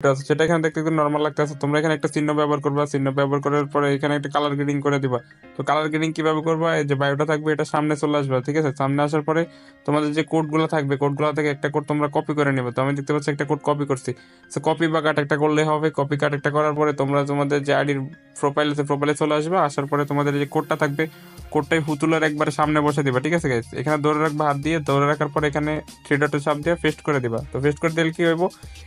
আছে সেটা এখানে দেখতে একটু নর্মাল লাগতেছে। তোমরা এখানে একটা চিহ্ন ব্যবহার করবা, চিহ্ন ব্যবহার করার পরে এখানে একটা কালার গ্রেডিং করে দিবা। তো কালার গ্রেডিং কিভাবে করবা, এই যে বায়োটা থাকবে এটা সামনে চলে আসবে, ঠিক আছে? সামনে আসার পরে তোমাদের যে কোডগুলো থাকবে কোডগুলো থেকে একটা কোড তোমরা কপি করে নেবে। তো আমি দেখতে পাচ্ছি একটা কোড কপি করছি। সো কপি বা কাট একটা করলে হবে। কপি কাট একটা করার পরে তোমরা তোমাদের যে আইডির প্রোফাইল আছে প্রোফাইলে চলে আসবে। আসার পরে তোমাদের যে কোডটা থাকবে কোডটাই পুতুলের একবারে সামনে বসে দিবা, ঠিক আছে গাইস? এখানে ধরে রাখবা, হাত দিয়ে ধরে রাখার পর এখানে থ্রি ডটে চাপ দিয়ে পেস্ট করে দিবা। তো পেস্ট করে দিলে কি হইব,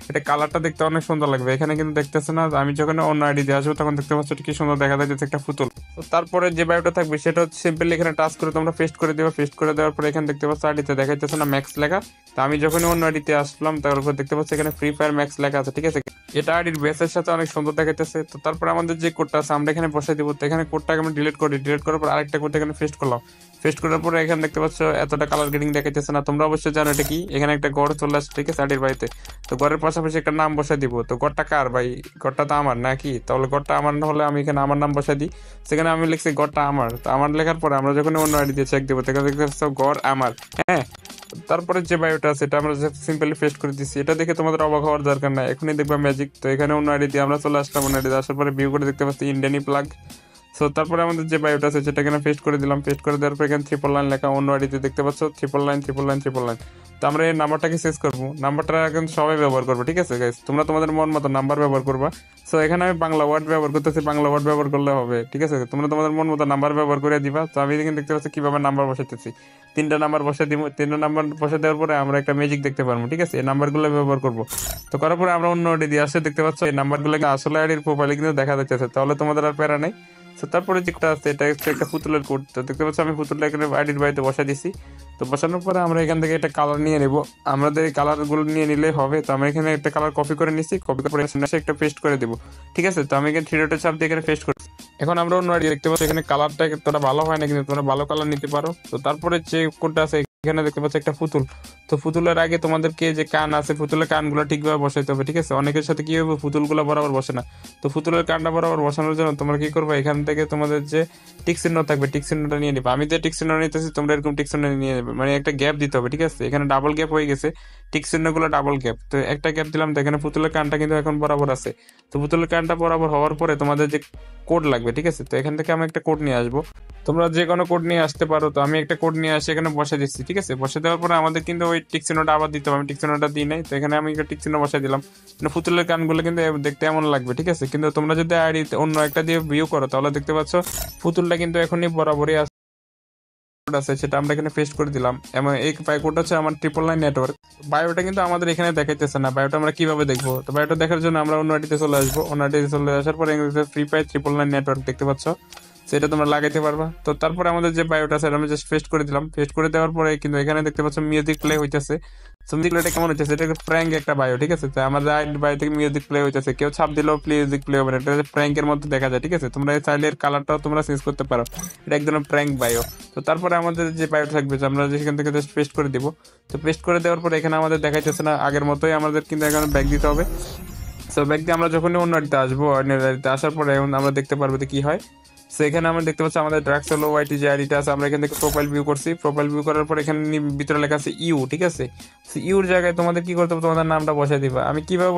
এটা কালারটা দেখতে অনেক সুন্দর লাগবে। এখানে কিন্তু দেখতেছে না, আমি যখন অন্য আইডি দিয়ে আসবো তখন দেখতে পাচ্ছ এটা কি সুন্দর দেখা যাচ্ছে একটা পুতুল। তো তারপরে যে বায়োটা থাকবে সেটা হচ্ছে সিম্পলি এখানে টাচ করে তোমরা পেস্ট করে দেবা। পেস্ট করে দেওয়ার পরে এখানে দেখতে পাচ্ছ আইডিতে দেখাইতেছে না ম্যাক্স লেখা। তো আমি যখনই অন্য আইডিতে আসলাম তারপর দেখতে পাচ্ছি এখানে ফ্রি ফায়ার ম্যাক্স লেখা আছে, ঠিক আছে? এটা আইডির বেসের সাথে অনেক সুন্দর দেখাইতেছে। তো তারপরে আমাদের যে কোডটা আছে আমরা এখানে বসাই দিব। তো এখানে কোডটাকে আমি ডিলিট করি, ডিলিট করার পর আরেকটা কোড এখানে পেস্ট করলাম। পেস্ট করার পরে এখানে দেখতে পাচ্ছ এতটা কালার গ্রেডিং দেখাইতেছে না। তোমরা অবশ্যই জানো এটা কি, এখানে একটা গড় চলে আসছে, ঠিক আছে? আইডির বাড়িতে তো গড়ের পাশাপাশি একটা নাম বসাই দিব। তো গড়টা কার ভাই? গড়টা তো আমার নাকি? তাহলে গড়টা আমার না হলে আমি এখানে আমার নাম বসাই দিই। সেখানে আমি লিখছি গড়টা আমার। তো আমার লেখার পরে আমরা যখন অন্য আইডি দিয়ে চেক দেবো তখন দেখতে পাচ্ছ গড় আমার। হ্যাঁ, তারপরে যে বায়োটা আছে এটা আমরা সিম্পলি পেস্ট করে দিচ্ছি। এটা দেখে তোমাদের অবাক হওয়ার দরকার নাই, এখনই দেখবা ম্যাজিক। তো এখানে অন্য আইডি দিয়ে আমরা চলে আসলাম। অন্য আইডি আসার পরে ভিউ করে দেখতে পাচ্ছি ইন্ডিয়ানি প্লাগ। সো তারপরে আমাদের যে বায়োটা আছে সেটা এখানে পেস্ট করে দিলাম। পেস্ট করে দেওয়ার পর এখানে ট্রিপল লাইন লেখা, অন্য আইডিতে দেখতে পাচ্ছ triple line triple line triple line. তো আমরা এই নাম্বারটাকে চেঞ্জ করবো, নাম্বারটা কিন্তু সবাই ব্যবহার করবো, ঠিক আছে গাইস? তোমরা তোমাদের মন মতো নাম্বার ব্যবহার করবা। সো এখানে আমি বাংলা ওয়ার্ড ব্যবহার করতেছি, বাংলা ওয়ার্ড ব্যবহার করলে হবে, ঠিক আছে? তোমরা তোমাদের মন মতো নাম্বার ব্যবহার করে দিবা। তো আমি এখানে দেখতে পাচ্ছি কিভাবে নাম্বার বসাইতেছি। তিনটা নাম্বার বসে দিব। তিনটা নাম্বার বসে দেওয়ার পরে আমরা একটা ম্যাজিক দেখতে পারবো, ঠিক আছে? এই নাম্বারগুলো ব্যবহার করবো। তো করার পরে আমরা অন্য আইডি দিয়ে আসে দেখতে পাচ্ছ এই নাম্বারগুলো আসলে আইডির প্রোফাইলে কিন্তু দেখা যাচ্ছে। তাহলে তোমাদের আর প্যারা নাই। তো তারপরে যেটা আছে এটা হচ্ছে একটা পুতুলের কোড। তো দেখতে পাচ্ছ আমি পুতুলটা এখানে আইডির বাড়িতে বসাই দিছি। তো বসানোর পরে আমরা এখান থেকে একটা কালার নিয়ে নেব। আমাদের এই কালারগুলো নিয়ে নিলেই হবে। তো আমি এখানে একটা কালার কপি করে নিছি, কপি করে একটা পেস্ট করে দেবো, ঠিক আছে? তো আমি এখানে থ্রি ডটের চাপ দিয়ে এখানে পেস্ট করছি। এখন আমরা অন্য আইডি দেখতে পাচ্ছি এখানে কালারটা তোরা ভালো হয় না, কিন্তু তোমরা ভালো কালার নিতে পারো। তো তারপরে যে কোডটা আছে এখানে দেখতে পাচ্ছি একটা পুতুল। তো পুতুলের আগে তোমাদেরকে যে কান আছে পুতুলের কানগুলো ঠিকভাবে বসাইতে হবে, ঠিক আছে? অনেকের সাথে কি হবে পুতুলগুলো বরাবর বসে না। তো পুতুলের কানটা বরাবর বসানোর জন্য তোমরা কি করবে, এখান থেকে তোমাদের যে টিক চিহ্ন থাকবে টিক চিহ্নটা নিয়ে নিবে। আমি যে টিক চিহ্ন নিতেছি তোমরা এরকম টিক চিহ্ন নিয়ে নেবে, মানে একটা গ্যাপ দিতে হবে, ঠিক আছে? এখানে ডাবল গ্যাপ হয়ে গেছে, টিক চিহ্নগুলো ডাবল গ্যাপ। তো একটা গ্যাপ দিলাম। তো এখানে পুতুলের কানটা কিন্তু এখন বরাবর আছে। তো পুতুলের কানটা বরাবর হওয়ার পরে তোমাদের যে কোড লাগবে, ঠিক আছে? তো এখান থেকে আমি একটা কোড নিয়ে আসবো। তোমরা যে কোনো কোড নিয়ে আসতে পারো। তো আমি একটা কোড নিয়ে আসি এখানে বসে দিচ্ছি, ঠিক আছে? বসে দেওয়ার পরে আমাদের কিন্তু ওই টিক চিহ্নটা আবার দিতে হবে। আমি টিক চিহ্নটা দিই নাই। তো এখানে আমি একটা টিক চিহ্ন বসাই দিলাম। মানে পুতুলের কানগুলো কিন্তু দেখতে এমন লাগবে, ঠিক আছে? কিন্তু তোমরা যদি আইডি অন্য একটা দিয়ে ভিউ করো তাহলে দেখতে পাচ্ছ পুতুলটা কিন্তু এখনই বরাবরই আছে, সেটা আমরা এখানে পেস্ট করে দিলাম। এবং এই কোড হচ্ছে আমার ট্রিপল লাইন নেটওয়ার্ক। বায়োটা কিন্তু আমাদের এখানে দেখাইতেছে না। বায়োটা আমরা কিভাবে দেখবো? তো বায়োটা দেখার জন্য আমরা অন্য আইডিতে চলে আসবো। অন্য আইডিতে চলে আসার পরে free fire triple line network দেখতে পাচ্ছ, সেটা তোমরা লাগাইতে পারবা। তো তারপরে আমাদের যে বায়োটা আছে আমরা জাস্ট পেস্ট করে দিলাম। পেস্ট করে দেওয়ার পরে কিন্তু এখানে দেখতে পাচ্ছ মিউজিক প্লে হইতেছে। তো মিউজিক প্লেটা কেমন হচ্ছে, এটা প্র্যাঙ্ক একটা বায়ো, ঠিক আছে? তো আমাদের বায়ো থেকে মিউজিক প্লে হইতেছে, কেউ ছাপ দিলেও মিউজিক প্লে হবে না। এটা প্র্যাঙ্কের মধ্যে দেখা যায়, ঠিক আছে? তোমরা এই চাইলে এর কালারটাও তোমরা চেঞ্জ করতে পারো। এটা এক ধরনের প্র্যাঙ্ক বায়ো। তো তারপরে আমাদের যে বায়ো থাকবে যে আমরা যেখান থেকে জাস্ট পেস্ট করে দিব। তো পেস্ট করে দেওয়ার পরে এখানে আমাদের দেখাইতেছে না, আগের মতোই আমাদের কিন্তু এখানে ব্যাক দিতে হবে। সো ব্যাক দিয়ে আমরা যখনই অন্য আইডিতে আসবো, অন্য আইডিতে আসার পরে এখন আমরা দেখতে পারবো যে কি হয়। সো এখানে আমরা দেখতে পাচ্ছি আমাদের ড্রাগস হলো ওয়াইটি যে আইডিটা আছে আমরা এখান থেকে প্রোফাইল ভিউ করছি। প্রোফাইল ভিউ করার পর এখানে ভিতরে লেখা আছে ইউ, ঠিক আছে? ইউর জায়গায় তোমাদের কি করতে হবে, তোমাদের নামটা বসাই দিবা। আমি কিভাবে